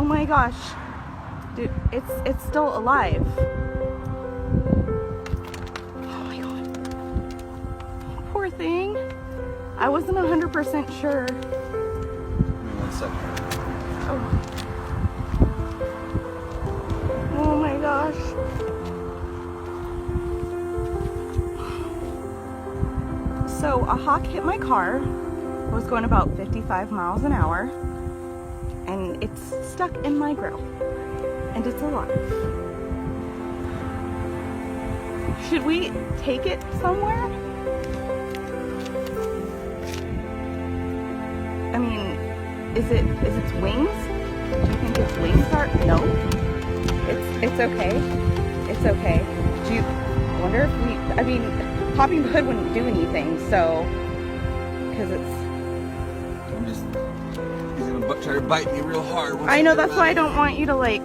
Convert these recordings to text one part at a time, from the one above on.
Oh my gosh. Dude, it's still alive. Oh my god. Poor thing. I wasn't 100% sure. Give me 1 second. Oh my gosh. So a hawk hit my car. I was going about 55 miles an hour. And it's stuck in my grill. And it's alive. Should we take it somewhere? I mean, is it its wings? Do you think its wings are? No. It's okay. It's okay. Do you wonder if we? I mean, popping the hood wouldn't do anything. So, because it's. I'm just. He's gonna try to bite me real hard. I know, that's why I don't want you to like.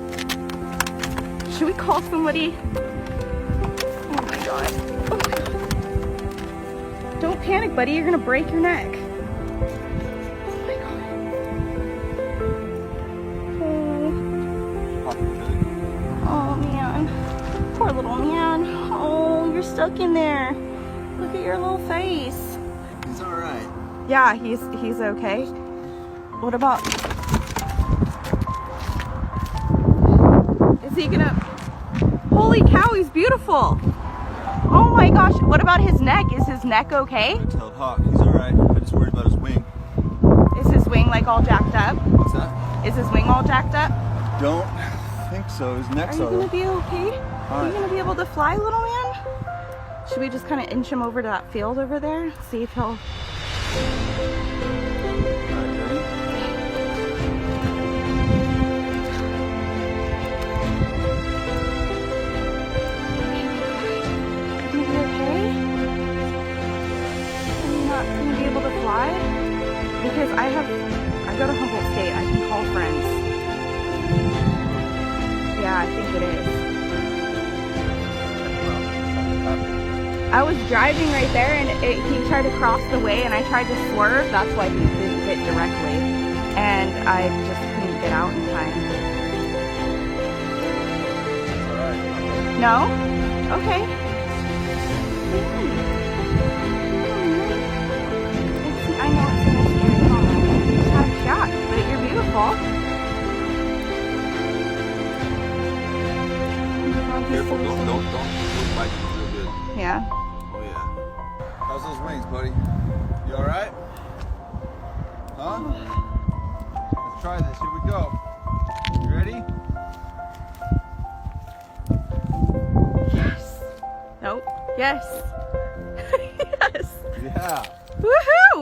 Should we call somebody? Oh my god. Oh my god. Don't panic, buddy. You're gonna break your neck. Oh my god. Oh man. Poor little man. Oh, you're stuck in there. Look at your little face. He's alright. Yeah, he's okay. What about? Is he gonna? Holy cow, he's beautiful. Oh my gosh, what about his neck? Is his neck okay? Red-tailed hawk. He's alright. I just worried about his wing. Is his wing like all jacked up? What's that? Is his wing all jacked up? Don't think so. His Are neck's you gonna alright. be okay? Are you Alright. gonna be able to fly, little man? Should we just kind of inch him over to that field over there? See if he'll... Alright, ready? Are you okay? Are you not gonna be able to fly? Because I go to Humboldt State. I can call friends. Yeah, I think it is. I was driving right there and he tried to cross the way and I tried to swerve. That's why he didn't hit directly. And I just couldn't get out in time. No? Okay. I know it's in a scary moment. You just had a shot, but you're beautiful. Careful, don't bite me real good. Yeah. Oh yeah. How's those wings, buddy? You alright? Huh? Let's try this. Here we go. You ready? Yes. Nope. Yes. Yes. Yeah. Woohoo!